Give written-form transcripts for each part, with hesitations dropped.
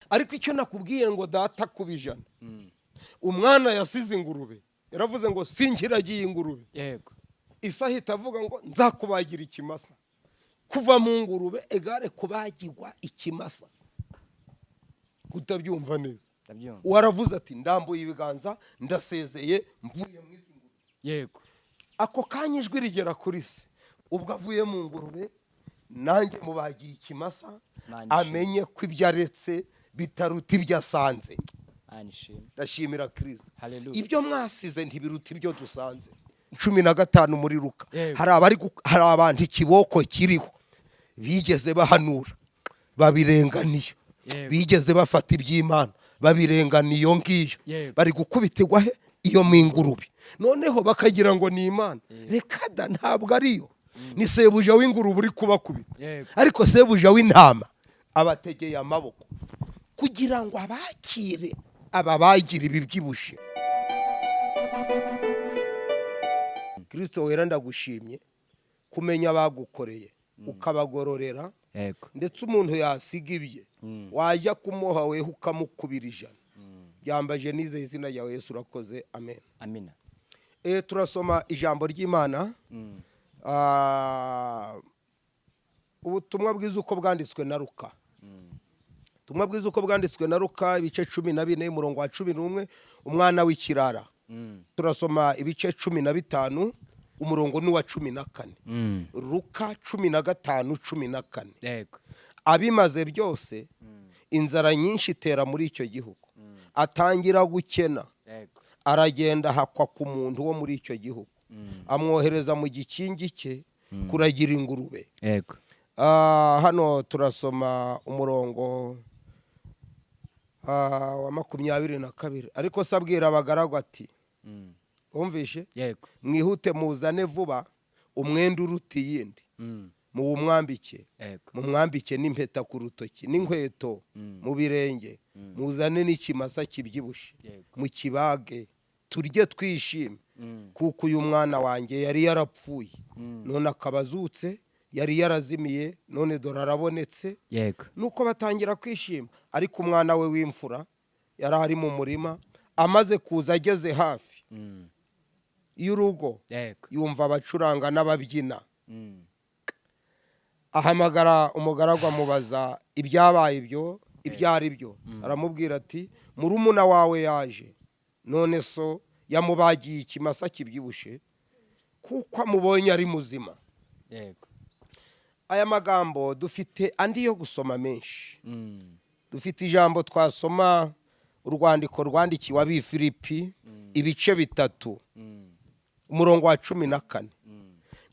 ariko icyo nakubwiye ngo data kubijana umwana yasize ingurube yaravuze ngo sinkiragiye ingurube yego isahita avuga ngo nzakubagira ikimasa kuva mu ngurube egare kubagirwa ikimasa kutabyumva neza waravuze ati ndambuye ibiganza ndasezeye mvuye mu izi ngurube yego ako kanya ijwi rigera kuri se ubwo avuye mu ngurube nanjye mubagiye ikimasa amenye ko ibyo aretse bitaruta ibyo asanze. Ndashimira Kristo. Ibyo mwasize ntibiruta ibyo dusanze. 15 muri Luka hari abantu ikiboko kiriho bigeze bahanura babirenganiye bigeze bafata iby'Imana babirenganiye iyo ngiyo bari gukubitirwa he iyo mingurube noneho bakagira ngo ni Imana reka da ntabwo ariyo ni sebuja w'ingurube uri kubakubita ariko sebuja w'intama abategeye amaboko kugira ngo abakire ababagira ibibyibushe. Kristo wera ndagushimye kumenya bagukoreye ukabagororera ndetse umuntu yasiga ibye wajya kumuha we ukamukubira ijana. Byambaje nize izina rya Yesu urakoze amen. Amina. Turasoma ijambo ry'Imana ubutumwa bwiza uko bwanditswe na Luka. Ubutumwa bwiza uko bwanditswe na Luka ibice 14 umurongo wa 11 umwana w'ikirara. Turasoma ibice 15 umurongo ni wa 14. Luka 15:14. Yego. Abimaze byose inzara nyinshi itera muri icyo gihugu. Atangira gukena. Yego. Aragenda hakwa ku muntu wo muri icyo gihugu. Amwohereza mu gikingi cye kuragira ingurube. Yego. Hano turasoma umurongo wa 22 ariko sabwira abagaragu ati umvishe mwihute muzane vuba umwenda uruti yindi mu umwambike mu mwambike n'impeta ku rutoki n'inkweto mu birenge muzane n'ikimasa kibyibushe mu kibage turye twishime kuko uyu mwana wanjye yari yarapfuye none akabazutse yari yarazimiye none dore arabonetse. Yego. Nuko batangira kwishima ariko umwana we w'imfura yari ari mu murima amaze kuza ageze hafi y'urugo yumva abacuranga n'ababyina. Ahamagara umugaragu amubaza ibyabaye ibyo ibyari byo. Aramubwira ati murumuna wawe yaje none so yamubagiye ikimasa kibyibushe kuko amubonye ari muzima. Yego. Aya magambo dufite andi yo gusoma menshi. Dufite ijambo twasoma urwandiko rwandikiwe Abifilipi ibice 3 umurongo wa 14.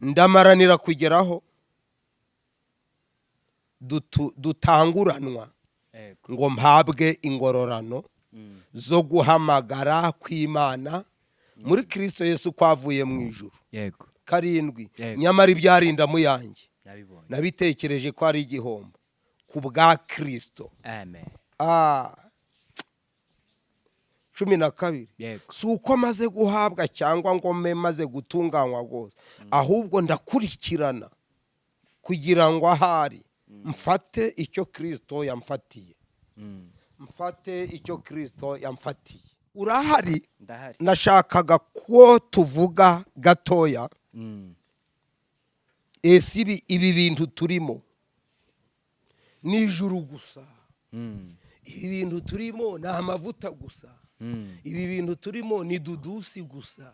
Ndamaranira kugeraho dutanguranwa ngo mpabwe ingororano zo guhamagara kw'Imana muri Kristo Yesu kwavuye mu ijuru. Yego. 7 nyamara ibyarinda mu yanjye nabitekereje ko ari igihombo ku bwa Kristo. Amen. 12 si uko maze guhabwa cyangwa ngo maze gutunganywa rwose ahubwo ndakurikirana kugira ngo ahari mfate icyo Kristo yamfatiye. Mfate icyo Kristo yamfatiye. Urahari nashakaga ko tuvuga gatoya ibi bintu turimo ni ijuru gusa. Ibi bintu turimo ni amavuta gusa. Ibi bintu turimo ni dudusi gusa.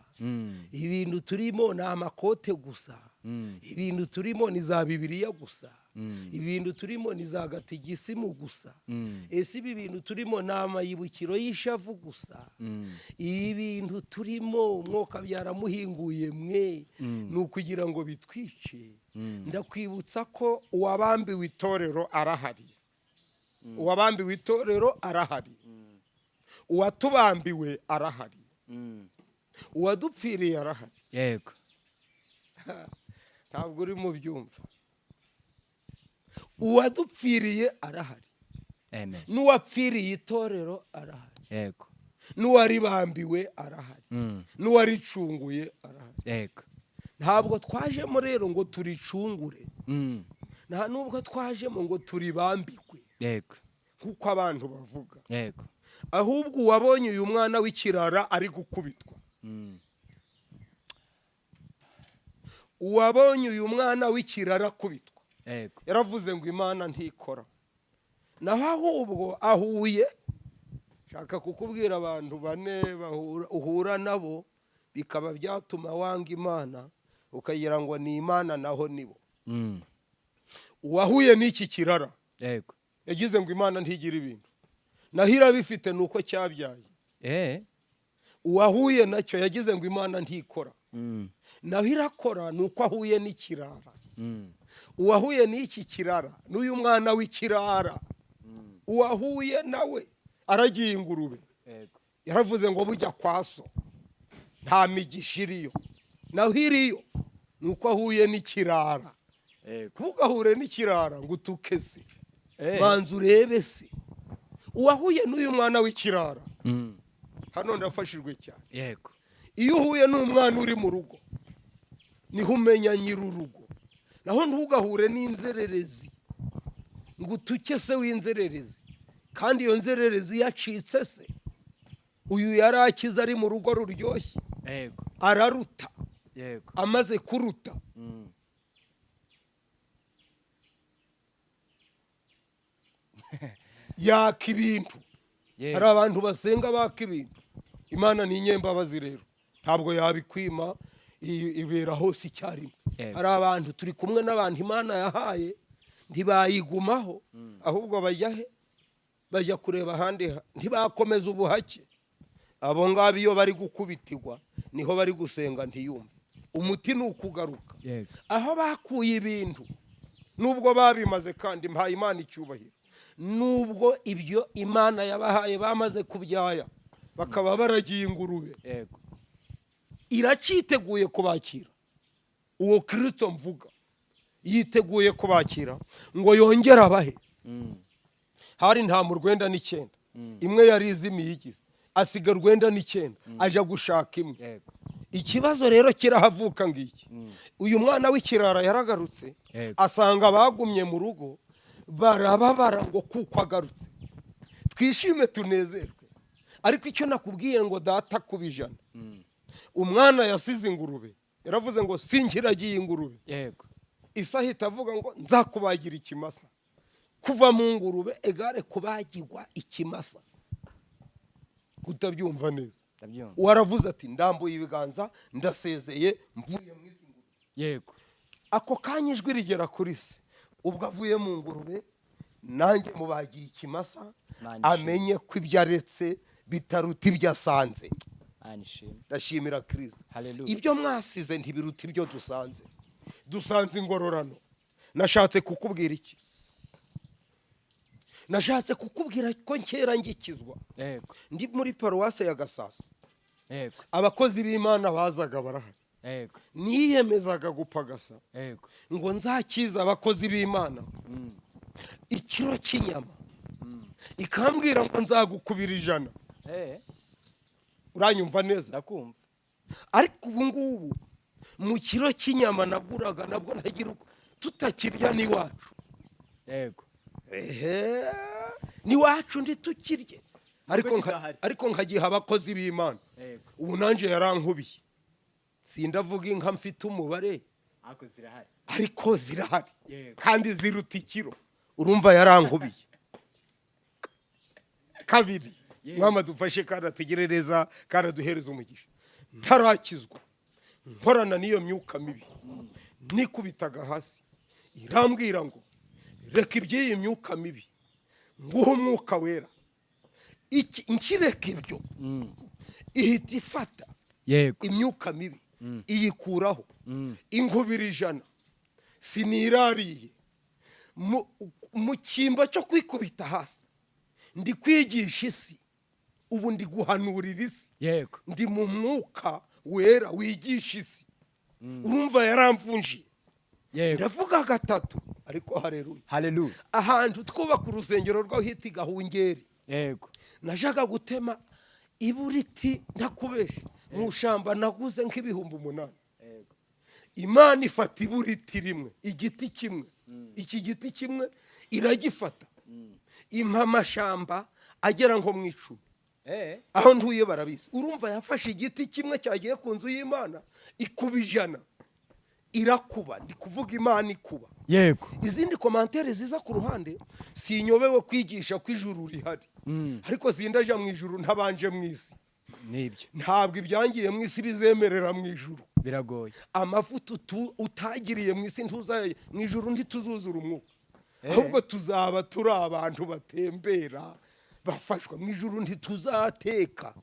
Ibi bintu turimo ni amakote gusa. Ibi bintu turimo ni za Bibiliya gusa. Ibi bintu turimo ni za gatigisimu gusa. Ibi bintu turimo ni amayibukiro y'ishavu gusa. Ibi bintu turimo umwuka byaramuhinguye mwe ni ukugira ngo bitwice. Ndakwibutsa ko uwabambiwe itorero arahari. Uwabambiwe itorero arahari. Uwatubambiwe arahari. Uwadupfiriye arahari. Yego. Ntabwo uri mu byumva. Uwadupfiriye arahari. Amen. N'uwapfiriye itorero arahari. Yego. N'uwaribambiwe arahari. N'uwaricunguye arahari. Yego. Ntabwo twajemo rero ngo turicungure. Nta nubwo twajemo ngo turibambikwe. Yego. kuko abantu bavuga yego ahubwo uwabonye uyu mwana w'ikirara ari gukubitwa uwabonye uyu mwana w'ikirara akubitwa yaravuze ngo Imana ntikora naho ahubwo ahuye shaka kukubwira abantu bane uhura nabo bikaba byatuma wanga Imana ukagira ngo ni Imana naho nibo uwahuye n'iki kirara yego yagize ngo Imana ntigira ibintu nahira bifite nuko cyabyaye uwahuye nacyo yagize ngo Imana ntikora naho Irakora nuko ahuye n'ikirara uwahuye n'iki kirara n'uyu mwana w'ikirara uwahuye nawe aragiye ingurube yaravuze ngo bujya kwa so nta migisha iriyo naho iriyo nuko ahuye n'ikirara ntugahure n'ikirara ngo utuke se banza urebe se uwahuye n'uyu mwana w'ikirara hano ndafashijwe cyane yego iyo uhuye n'umwana uri mu rugo niho umenya nyir'urugo naho ntugahure n'inzererezi ngo utuke se w'inzererezi kandi iyo nzererezi yacitse se uyu yari akize ari mu rugo ruryoshye yego araruta yego amaze kuruta yaka ibintu hari abantu basenga baka ibintu Imana ni inyembabazi rero ntabwo yabikwima ibera hose icyarimwe hari abantu turi kumwe n'abantu Imana yahaye ntibayigumaho ahubwo bajya kureba ahandi ntibakomeza ubuhake abo ngabo iyo bari gukubitirwa niho bari gusenga ntiyumve umuti ni ukugaruka aho bakuye ibintu nubwo babimaze kandi mpaye Imana icyubahiro nubwo ibyo Imana yabahaye bamaze kubyaya bakaba baragiye ingurube iraciteguye kubakira uwo Kristo mvuga yiteguye kubakira ngo yongere abahe hari nta mu Rwenda n'icyenda imwe yari izimiye igize asiga Rwenda n'icyenda aja gushaka imwe ikibazo rero kirahavuka ngiki uyu mwana w'ikirara yaragarutse asanga bagumye mu rugo barababara ngo kuko agarutse twishime tunezerwe ariko icyo nakubwiye ngo data kubijana umwana yasize ingurube yaravuze ngo sinkiragiye ingurube yego isahita avuga ngo nzakubagira ikimasa kuva mu ngurube egare kubagirwa ikimasa kutabyumva neza waravuze ati ndambuye ibiganza ndasezeye mvuye mu izi ngurube yego ako kanya ijwi rigera kuri se ubwo avuye mu ngurube nanjye mubagiye ikimasa amenye ko ibyo aretse bitaruta ibyo asanze ndashimira Kristo ibyo mwasize ntibiruta ibyo dusanze ingororano nashatse kukubwira iki nashatse kukubwira ko kera ngikizwa ndi muri paruwase ya Gasasa abakozi b'Imana bazaga barahari niyemezaga gupagasa ngo nzakiza abakozi b'Imana ikiro cy'inyama ikambwira ngo nzagukubira 100 uranyumva neza ndakumva ariko ubu ngubu mu kiro cy'inyama naguraga nabwo ntagira uko tutakirya ni wacu yego ni wacu ndi tukirye ariko nkagiha abakozi b'Imana ubu nanje yarankubiye sindavuga inka mfite umubare ariko zirahari kandi ziruta ikiro urumva yarankubiye kabiri mwama dufashe kandi atugerereza kandi aduhereza umugisha ntarakizwa nkorana n'iyo myuka mibi nikubitaga hasi irambwira ngo reka iby'iyi myuka mibi nguhe umwuka wera nkireka ibyo ihita ifata imyuka mibi iyikuraho inkubira 100 sinirariye mu cyimba cyo kwikubita hasi ndi kwigisha isi ubu ndi guhanurira isi ndi mu mwuka wera wigisha isi urumva yaramfunjiye ndavuga 3 ariko haleluya ahantu twubaka urusengero rwo hiti Gahungeri najaga gutema iburiti ntakubesha mu shamba naguze nk'ibihumbi 8 Imana ifata iburiti rimwe igiti kimwe iki giti kimwe iragifata impamashamba agera nko mu 10. Aho ntuye barabizi. Urumva yafashe igiti kimwe cyagiye ku nzu y'Imana ikuba 100. Irakuba, ndi kuvuga Imana ikuba. Yego. Izindi komantere ziza ku ruhande sinyobewe kwigisha ko ijuru rihari. Ariko zindaje mu ijuru ntabanje mu isi. Nibyo. Ntabwo ibyangiye mu isi bizemerera mu ijuru. Biragoye. Amafuta utagiriye mu isi ntuzaye mu ijuru ntituzuzura umwuka. Ahubwo tuzaba turi abantu batembera bafashwa mu ijuru ntituzateka.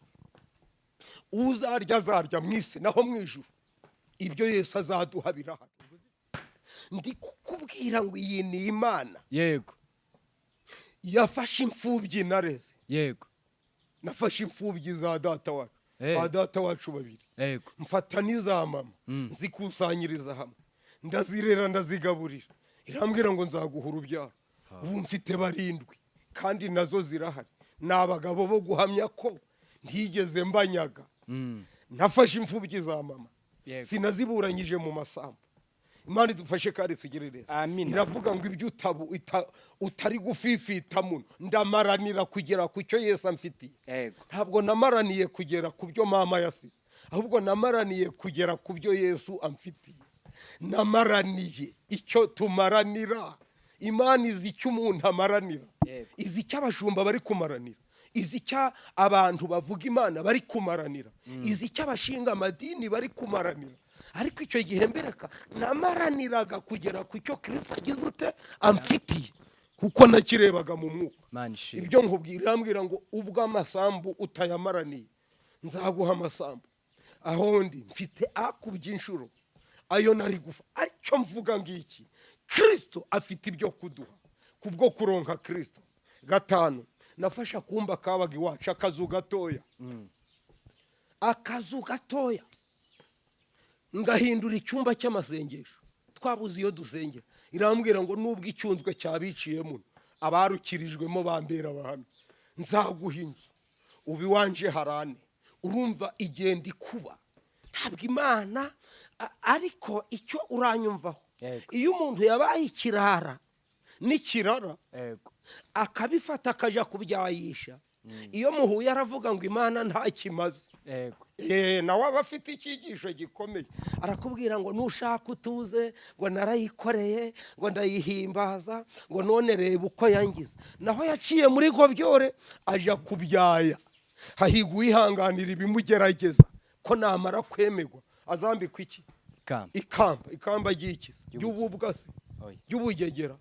Uzarya azarya mu isi naho mu ijuru. Ibyo Yesu azaduha birahari. Ndi kukubwira ngo iyi ni Imana. Yego. Yafashe imfubyi nareze. Yego. Nafashe imfubyi za data wacu. Data wacu 2. Yego. Mfata n'iza mama. Nzikusanyiriza hamwe. Ndazirera ndazigaburira. Irambwira ngo nzaguha urubyaro. Ubu mfite 7 kandi nazo zirahari. Nabagabo bo guhamya ko ntigeze mbanyaga. Nafashe imfubyi za mama. Sinaziburanyije mu masambu. Imana idufashe kandi tugirereza. Iravuga ngo ibyo utari gufifita muno ndamaranira kugera ku cyo Yesu amfitiye. Ntabwo namaraniye kugera ku byo mama yasize, ahubwo namaraniye kugera ku byo Yesu amfitiye. Namaraniye icyo tumaranira. Imana izi icyo umuntu amaranira, izi icyo abashumba bari kumaranira, izi icyo abantu bavuga Imana bari kumaranira, izi icyo abashinga amadini bari kumaranira. Ariko icyo gihe mbereka namaraniraga kugera ku cyo Kristo agize ute amfitiye, kuko nakirebaga mu mwuka. Ibyo nkubwira ambwira ngo ubwo amasambu utayamaraniye nzaguha amasambu. Aho ndi mfite akubye inshuro ayo nari gufa. Aricyo mvuga ngiki, Kristo afite ibyo kuduha kubwo kuronka Kristo. 5, nafasha kumba kabaga iwacu akazu gatoya. Akazu gatoya ngahindura icyumba cy'amasengesho. Twabuze iyo dusengera. Irambwira ngo nubwo icyunzwe cyabiciyemo abarukirijwemo bambera abahamya, nzaguha inzu ubi wanje harane. Urumva igenda ikuba. Ntabwo Imana ariko icyo uranyumvaho. Iyo umuntu yabaye ikirara n'ikirara akabifata akaja kubyayisha, iyo muhuye aravuga ngo Imana nta kimaze. Nawe aba afite icyigisho gikomeye. Arakubwira ngo nushaka utuze, ngo narayikoreye, ngo ndayihimbaza, ngo none reba uko yangize. Naho yaciye muri Gobyore aja kubyaya. Hahiga uwihanganira ibimugerageza ko namara kwemegwa azambikwa iki? Ikamba ry'ikiza ry'ububwasi, ry'ubugegera,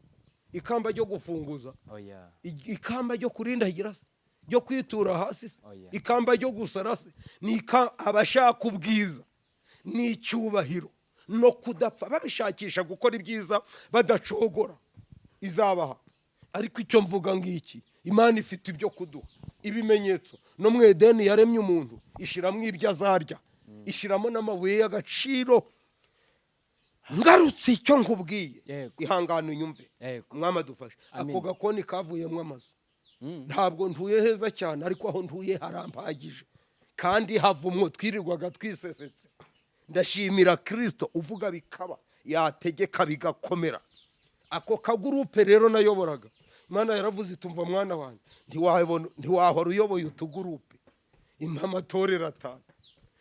ikamba ryo gufunguza, ikamba ryo kurindagira, ryo kwitura hasi, ikamba ryo gusara se, ni abashaka ubwiza n'icyubahiro no kudapfa babishakisha gukora ibyiza badacogora izabaha. Ariko icyo mvuga ngiki, Imana ifite ibyo kuduha ibimenyetso. No mu Edeni yaremye umuntu ishiramo ibyo azarya, ishiramo n'amabuye y'agaciro. Ngarutse icyo nkubwiye, ihangane unyumve. Umwami adufashe. Ako gakoni kavuyemo amazu. Ntabwo ntuye heza cyane, ariko aho ntuye harampagije kandi havumwe twirirwaga twisesetse. Ndashimira Kristo uvuga bikaba, yategeka bigakomera. Ako kagurupe rero nayoboraga, Imana yaravuze itumva mwana wanjye, ntiwahora uyoboye utugurupe. Impamatorera 5.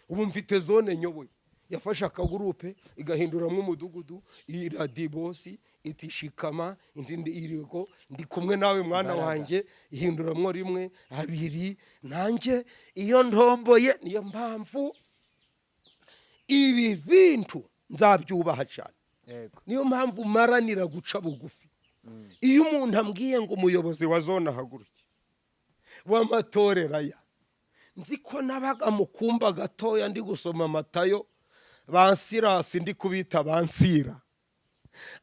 Ubu mfite zone nyoboye. Yafashe akagurupe igahinduramo umudugudu, iradibosi, itishikama, indi iriko. Ndi kumwe nawe mwana wanjye, ihinduramo 1, 2. Nanjye iyo ndomboye niyo mpamvu ibi bintu nzabyubaha cyane. Niyo mpamvu maranira guca bugufi. Iyo umuntu ambwiye ngo umuyobozi wa zone ahaguruke w'amatorera ya, nzi ko nabaga mu kumba gatoya ndi gusoma Matayo, bansirasi ndi kubita bansira.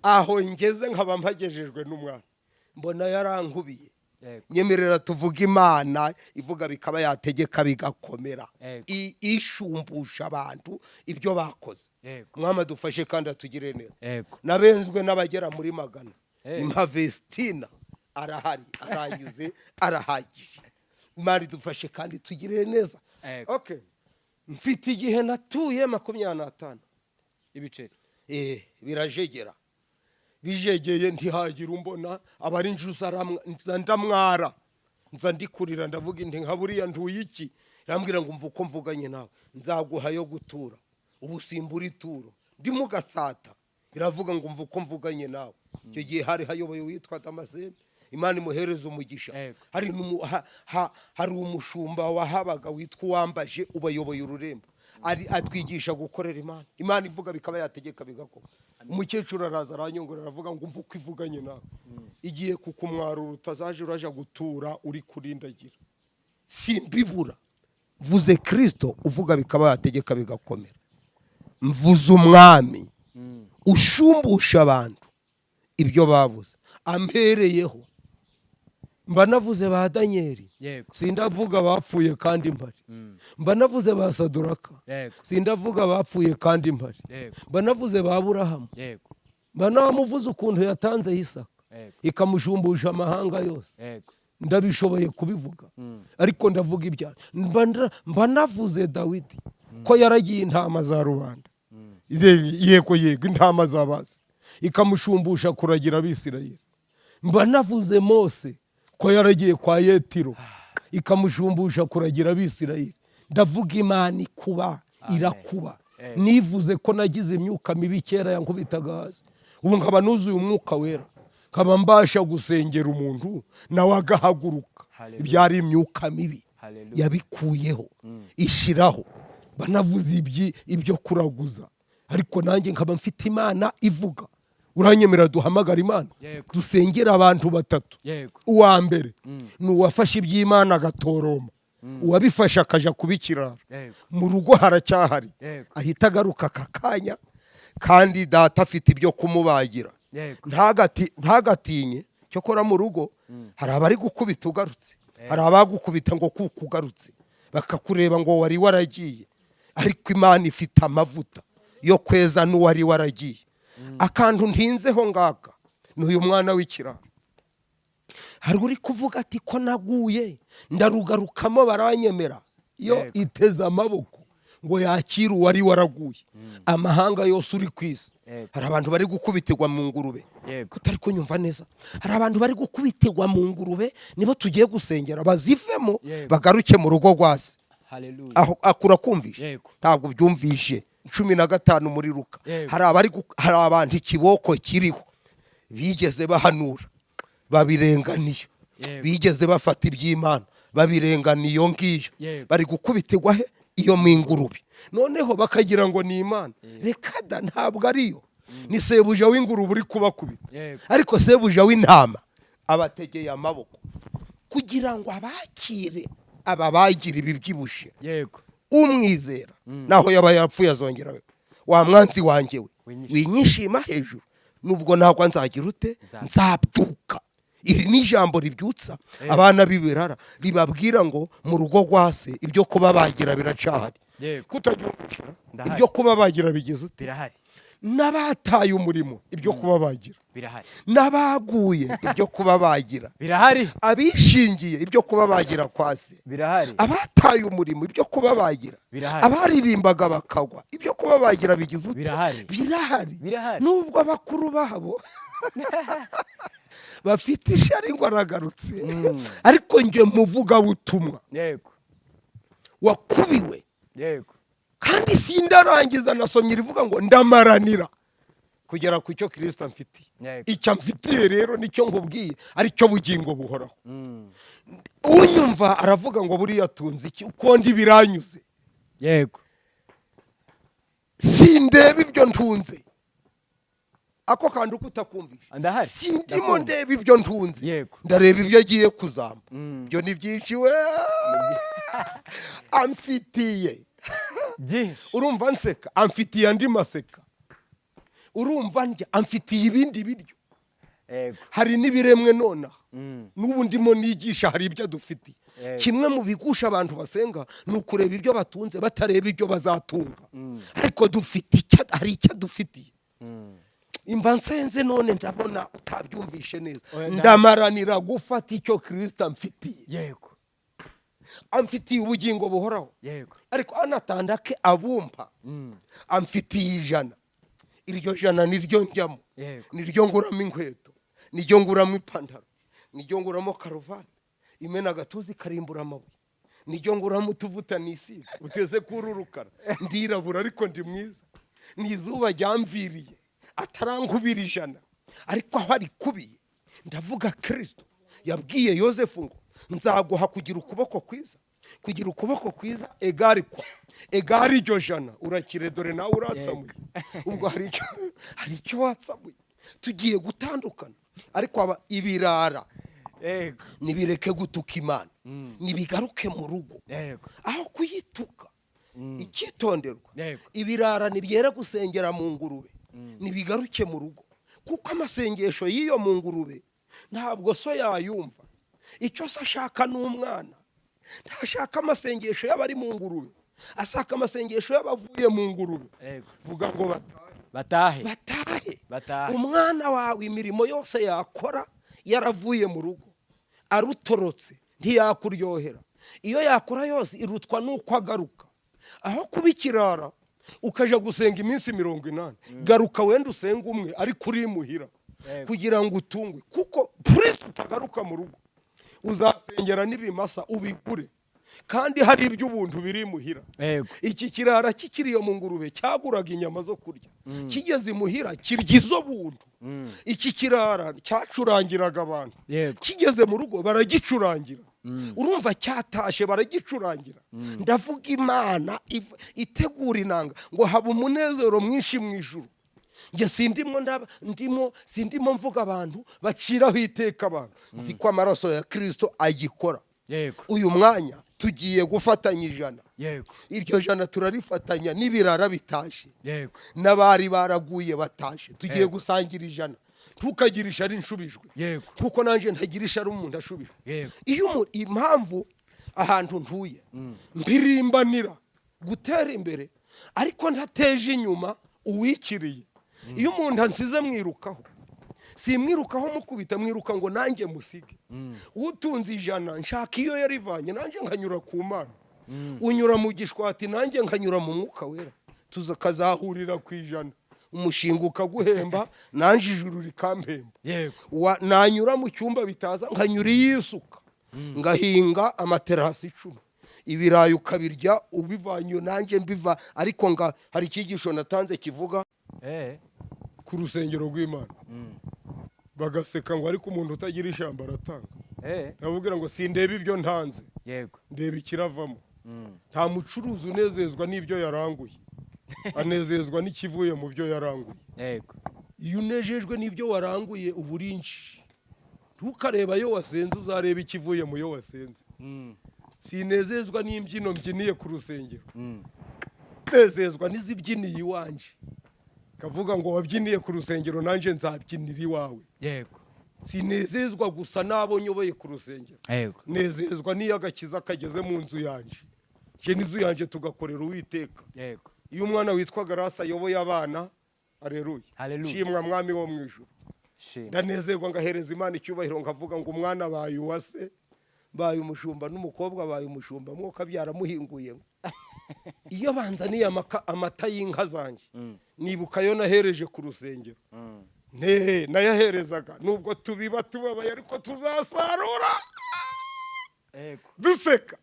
Aho ngeze nkaba mpagejejwe n'umwana, mbona yarankubiye. Nyemerera tuvuga Imana ivuga bikaba, yategeka bigakomera, ishumbusha abantu ibyo bakoze. Mwama adufashe kandi atugire neza. Nabenzwe n'abagera muri 100. Impavestina arahari, aranyuze, arahagije. Imana idufashe kandi tugire neza. Okay, mfite igihe natuye 25 ibiceri. Birajegera. bijegeye ntihagira umbona abari njuza ndamwara nza ndikurira ndavuga inti nka buriya ntuye iki irambwira ngo umva uko mvuganye nawe nzaguha yo gutura ubu simbura ituro ndi mu Gatsata iravuga ngo umva uko mvuganye nawe icyo gihe hari hayoboye witwa Damascene Imana imuhereza umugisha hari umushumba wahabaga witwa Uwambaje ubayoboye ururembo atwigisha gukorera Imana ivuga bikaba yategeka bigakora umukecuru araza aranyongora aravuga ngo umva uko ivuganye nawe igiye kukumwarura utazaje uraja gutura uri kurindagira simbibura mvuze Kristo uvuga bikaba yategeka bigakomera mvuze umwami ushumbusha abantu ibyo bavuze ampereyeho mba navuze ba Danieli sindavuga bapfuye kandi mpari mba navuze ba Saduraka sindavuga bapfuye kandi mpari mba navuze ba Aburahamu mba namuvuze ukuntu yatanze Isaka ikamushumbusha amahanga yose ndabishoboye kubivuga ariko ndavuga ibya mba navuze Dawidi ko yaragiye intama za rubanda yego intama z'abazi ikamushumbusha kuragira Abisirayeli mba navuze Mose ko yaragiye kwa Yetiro ikamushumbusha kuragira Abisirayeli ndavuga Imana ikuba irakuba nivuze ko nagize imyuka mibi kera yankubitaga hasi ubu nkaba nuzuye umwuka wera nkaba mbasha gusengera umuntu nawe agahaguruka ibyari imyuka mibi yabikuyeho ishiraho banavuze ibyo kuraguza ariko nanjye nkaba mfite Imana ivuga uranyemera duhamagara Imana dusengera abantu batatu uwa mbere ni uwafashe iby'Imana agatoroma uwabifasha akaja kubikirara mu rugo haracyahari ahita agaruka Akakanya kandi data afite ibyo kumubagira ntagatinye cyo kora mu rugo hari abari gukubita ugarutse hari abagukubita ngo kuko ugarutse bakakureba ngo wari waragiye ariko Imana ifite amavuta yo kweza n'uwari waragiye akantu ntinzeho ngaka n'uyu mwana w'ikiraro hari uri kuvuga ati ko naguye ndarugarukamo baranyemera yo iteza amaboko ngo yakira uwari waraguye amahanga yose uri kwisi hari abantu bari gukubitirwa mu ngurube kutari kunyumva neza hari abantu bari gukubitirwa mu ngurube nibo tugiye gusengera bazivemo bagaruke mu rugo rwase aho akura kumvisha ntabwo byumvishe 15 muri Luka hari abantu ikiboko kiriho bigeze bahanura babirenganiye bigeze bafata iby'Imana babirenganiye iyo ngiyo bari gukubitirwa he iyo mingurube noneho bakagira ngo ni Imana reka da ntabwo ariyo ni sebuja w'ingurube uri kubakubita ariko sebuja w'intama abategeye amaboko kugira ngo abakire aba bagira ibibyibushe umwizera naho yaba yapfuye azongera wa mwanzi wanjye we winyishima hejuru nubwo ntabwo nzagira ute nzabyuka iri ni ijambo ribyutsa abana b'ibirara ribabwira ngo mu rugo rwase ibyo kuba bagira biracahari kutabyumvira ibyo kuba bagira bigeze ute birahari n'abataye umurimo ibyo kuba bagira birahari n'abaguye ibyo kuba bagira birahari abishingiye ibyo kuba bagira kwase birahari abataye umurimo ibyo kuba bagira abaririmbaga bakagwa ibyo kuba bagira bigize ute birahari nubwo abakuru babo bafite ishari ngo aragarutse ariko nje muvugabutumwa wakubiwe kandi sindarangiza nasomye rivuga ngo ndamaranira kugera ku cyo Kristo amfitiye icyo amfitiye rero nicyo nkubwiye ari cyo bugingo buhoraho unyumva aravuga ngo buriya tunzi iki uko ndi biranyuze sindeba ibyo ntunze ako kandi uko utakumvisha sindimo ndeba ibyo ntunze ndareba ibyo agiye kuzamba byo ni byinshi we amfitiye urumva nseka amfitiye andi maseka urumva ndya amfitiye ibindi biryo hari n'ibiremwe nonaha n'ubu ndimo nigisha hari ibyo dufitiye kimwe mu bigusha abantu basenga ni ukureba ibyo batunze batareba ibyo bazatunga ariko dufite hari icyo dufitiye imba nsenze none ndabona utabyumvishe neza ndamaranira gufata icyo Kristo amfitiye amfitiye ubugingo buhoraho ariko anatandake abumpa amfitiye 100 iryo jana niryo njyamo, Yego. niryo nguramo inkweto, niryo nguramo ipantaro, niryo nguramo karuvati imena agatuzi karimbura amabuye, niryo nguramo utuvuta nisiga uteze kururukara, ndirabura ariko ndi mwiza, n'izuba ryamviriye atarankubira ijana, ariko aho ari kubiye ndavuga Kristo yabwiye Yosefu ngo nzaguha kugira ukuboko kwiza, kugira ukuboko kwiza egari iryo jana urakire, dore nawe uratsamuye. Ubwo hari icyo watsamuye, tugiye gutandukana. Ariko aba ibirara nibireke gutuka Imana, nibigaruke mu rugo aho kuyituka. Icyitonderwa, ibirara nibyera gusengera mu ngurube, nibigaruke mu rugo, kuko amasengesho y'iyo mu ngurube ntabwo so yayumva. Icyo se ashaka n'umwana, ntashaka amasengesho y'abari mu ngurube, asaka amasengesho y'abavuye mu ngurube. Vuga ngo batahe. Umwana wawe imirimo yose yakora yaravuye mu rugo, arutorotse ntiyakuryohera. Iyo yakora yose irutwa nuko agaruka. Aho kuba ikirara ukaja gusenga iminsi 80, garuka wenda usenga umwe ariko uri muhira kugira ngo utungwe, kuko purisi utagaruka mu rugo uzasengera n'ibimasa ubigure, kandi hari iby'ubuntu biri muhira. Iki kirara kikiriyo mu ngurube cyaguraga inyama zo kurya, kigeze muhira kirya izo buntu. Iki kirara cyacurangiraga abantu, kigeze mu rugo baragicurangira. Urumva cyatashe baragicurangira. Ndavuga Imana itegura inanga ngo haba umunezero mwinshi mu ijuru. Nge sindimo mvuga abantu baciraho iteka abantu, nzi ko amaraso ya Kristo agikora. Uyu mwanya tugiye gufatanya ijana. Iryo jana turarifatanya n'ibirara bitashe, n'abari baraguye batashe. Tugiye gusangira ijana, tukagirisha ari nshubijwe, kuko nanje ntagirisha ari umuntu ashubijwe. Iyo impamvu ahantu ntuye mbirimbanira gutera imbere, ariko ntateje inyuma uwikiriye. Iyo umuntu ansize mwirukaho, simwirukaho mukubita, mwiruka ngo nanjye musige. Utunze ijana nshaka iyo yarivanye nanjye nkanyura ku Mana, unyura mu gishwati nanjye nkanyura mu mwuka wera, tuzakazahurira ku ijana. Umushinga ukaguhemba nanjye ijuru rikampemba. Nanyura mu cyumba bitaza nkanyura iyisuka, ngahinga amaterasi 10, ibirayi ukabirya ubivanye nanjye mbiva. Ariko hari icyigisho natanze kivuga ku rusengero rw'Imana, bagaseka ngo ariko umuntu utagira ishyamba aratanga. Nababwira ngo sindeba ibyo ntanze, ndeba ikiravamo. Nta mucuruzi unezezwa n'ibyo yaranguye, anezezwa n'ikivuye mu byo yaranguye. Iyo unejejwe n'ibyo waranguye uburinshi, ntukareba yo wasenze, uzareba ikivuye mu yo wasenze. Sinezezwa n'imbyino mbyiniye ku rusengero, nezezwa n'izibyiniye iwanje. Kavuga ngo wabyiniye ku rusengero nanjye nzabyinira iwawe. Sinezezwa gusa nabo nyoboye ku rusengero, nezezwa n'iyo agakiza kageze mu nzu yanje. Je n'inzu yanje tugakorera Uwiteka. Iyo umwana witwa Garasa ayoboye abana, aleluya, shimwa mwami wo mu ijuru, ndanezerwa ngahereza Imana icyubahiro, ngavuga ngo umwana baye uwase, baye umushumba, n'umukobwa baye umushumba, mwoka byaramuhinguye. Iyo banzaniye amata y'inka zanjye, nibuka yo nahereje ku rusengero, nayaherezaga nubwo tubiba tubabaye, ariko tuzasarura duseka.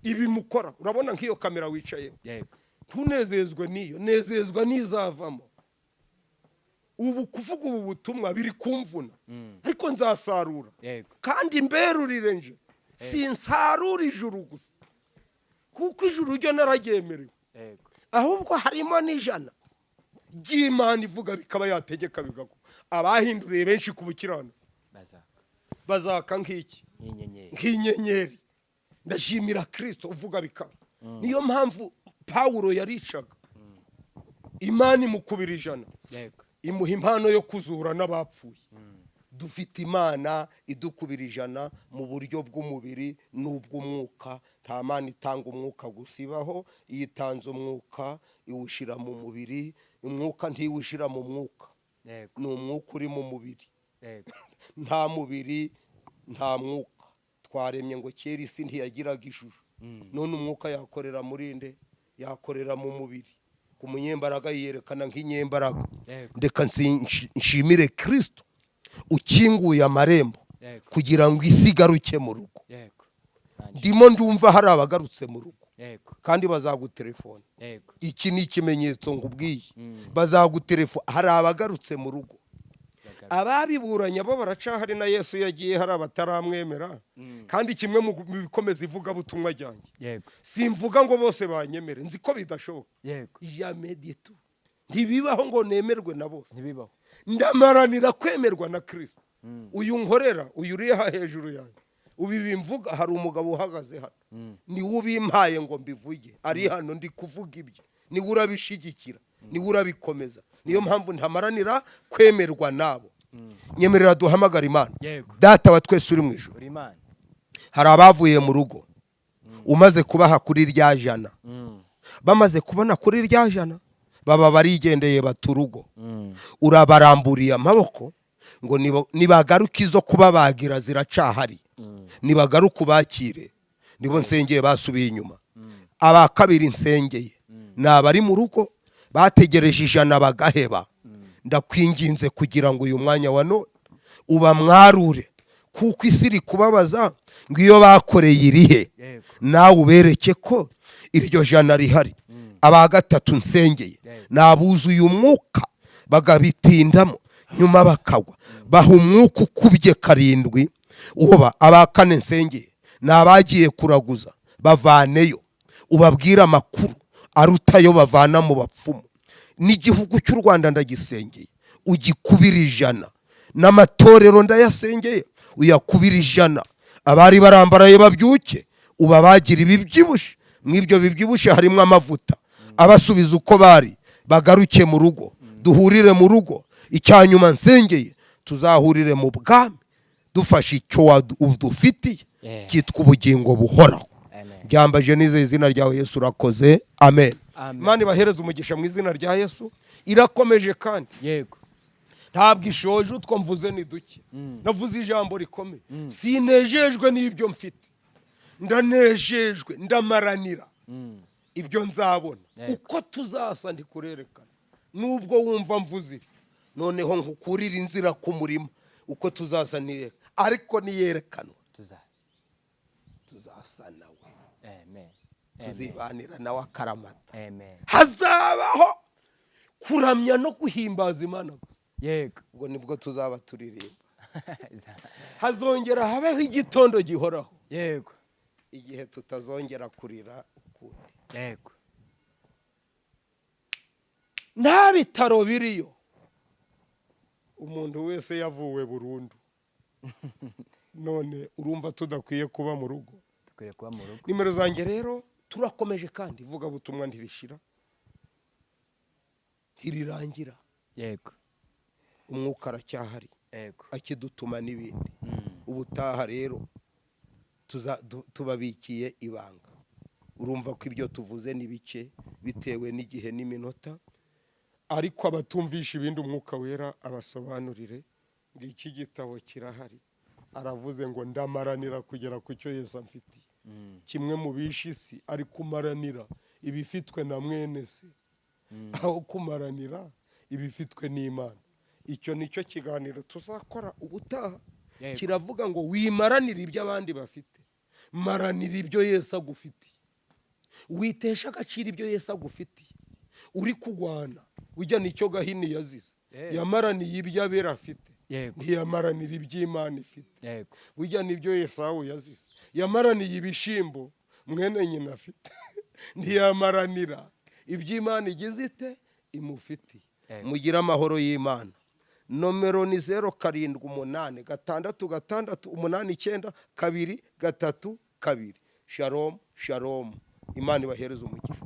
Ibi mukora, urabona nk'iyo kamera wicayeho, ntunezezwe n'iyo, nezezwa n'izavamo. Ubu kuvuga ubu butumwa biri kumvuna, ariko nzasarura. Kandi mberurire nje, sinsarura ijuru gusa, kuko ijuru ryo nararyemerewe, ahubwo harimo n'ijana ry'Imana ivuga bikaba yategeka bigako. Abahinduriye benshi ku bukiranutsi bazaka nk'inyenyeri. Ndashimira Kristo uvuga bikaba. Niyo mpamvu Pawulo yaricaga, Imana imukubira ijana, imuha impano yo kuzura n'abapfuye. Dufite Imana idukubira ijana mu buryo bw'umubiri n'ubw'umwuka. Nta Mana itanga umwuka gusa ibaho, iyitanze umwuka iwushira mu mubiri. Umwuka ntiwushira mu mwuka, ni umwuka uri mu mubiri. Nta mubiri nta mwuka. Twaremye ngo kera isi ntiyagiraga ishusho, none umwuka yakorera muri nde? Yakorera mu mubiri, umunyembaraga yerekana nk'inyembaraga. Ndeka nshimire Kristo ukinguye amarembo kugira ngo isi igaruke mu rugo. Ndimo ndumva hari abagarutse mu rugo kandi bazagutelefona. Iki ni ikimenyetso ngubwiye, bazagutelefona. Hari abagarutse mu rugo. Ababiburanya bo baracahari na Yesu yagiye, hari abataramwemera. Kandi kimwe mu bikomeza ivugabutumwa ryanjye, simvuga ngo bose banyemere, nzi ko bidashoboka. Jamais du tout. Ntibibaho ngo nemerwe na bose. Ndamaranira kwemerwa na Kristo. Uyu nkorera, uyu uri hejuru yanjye, ubi bimvuga, hari umugabo uhagaze hano, ni ubimpaye ngo mbivuge. Ari hano ndi kuvuga ibyo, ni urabishigikira, ni urabikomeza. Niyo mpamvu ntamaranira kwemerwa nabo. Nyemerera duhamagara Imana. Data wa twese uri mu ijuru, hari abavuye mu rugo umaze kubaha kuri rya jana, bamaze kubona kuri rya jana baba barigendeye baturugo. Urabaramburiye amaboko ngo nibagaruka izo kubabagira ziracahari, nibagaruka ubakire. Nibo nsengeye basubiye inyuma. Aba kabiri nsengeye nabari mu rugo bategereje ijana bagaheba. Ndakwinginze kugira ngo uyu mwanya wa none ubamwarure, kuko isi iri kubabaza ngo iyo bakoreye irihe, nawe ubereke ko iryo jana rihari. Aba gatatu nsengeye nabuzuye umwuka bagabitindamo, nyuma bakagwa, baha umwuka ukubye 7. Uba aba kane nsengeye nabagiye kuraguza, bavaneyo ubabwira amakuru arutayo bavana mu bapfumu. N'igihugu cy'u Rwanda ndagisengeye, ugikubira ijana. N'amatorero ndayasengeye, uyakubira ijana. Abari barambaraye babyuke, ubabagira ibibyibushe. Mw'ibyo bibyibushe harimo amavuta abasubiza uko bari, bagaruke mu rugo. Duhurire mu rugo. Icyanyuma nsengeye tuzahurire mu bwami, dufashe icyo dufitiye cyitwa ubugingo buhoraho. Byambaje nize izina ryawe Yesu, urakoze. Amen. Imana ibahereze umugisha mu izina rya Yesu. Irakomeje kandi ntabwo ishoje. Utwo mvuze ni duke, navuze ijambo rikomeye. Sinejejwe n'ibyo mfite, ndanejejwe, ndamaranira ibyo nzabona. Uko tuzasa ndi kurerekana, nubwo wumva mvuze noneho nkukurira inzira ku murima. Uko tuzasa nireka, ariko niyerekanwa tuzasa nawe. Tuzibanira nawe akaramata. Hazabaho kuramya no guhimbaza Imana gusa. Ubwo nibwo tuzaba turirimba. Hazongera habeho igitondo gihoraho. Igihe tutazongera kurira ukundi. Nta bitaro biriyo, umuntu wese yavuwe burundu. None urumva tudakwiye kuba mu rugo. Nimero zanjye rero turakomeje kandi ivugabutumwa ntirishira, ntirirangira. Umwuka aracyahari, akidutuma n'ibindi. Ubutaha rero tubabikiye ibanga. Urumva ko ibyo tuvuze ni bike bitewe n'igihe n'iminota, ariko abatumvisha ibindi umwuka wera abasobanurire ngo iki gitabo kirahari. Aravuze ngo ndamaranira kugera ku cyo Yesu amfitiye. Kimwe mu bishisi ari kumaranira ibifitwe na mwene se, aho kumaranira ibifitwe n'Imana. Icyo nicyo kiganiro tuzakora ubutaha. Kiravuga ngo wimaranira ibyo abandi bafite, maranira ibyo Yesu agufitiye. Witesha agaciro ibyo Yesu agufitiye. Uri kugwana ujya nicyo Gahini yazize, yamaraniye ibyo abera afite, ntiyamaranira iby'Imana ifite. Ujya nibyo Yesawu yazize, yamaraniye ibishimbo mwene nyina afite, ntiyamaranira iby'Imana igize ite imufitiye. Mugira amahoro y'Imana. Nomero ni 0786 666 89 2 3 2. Shalom, shalom. Imana ibahereze umugisha.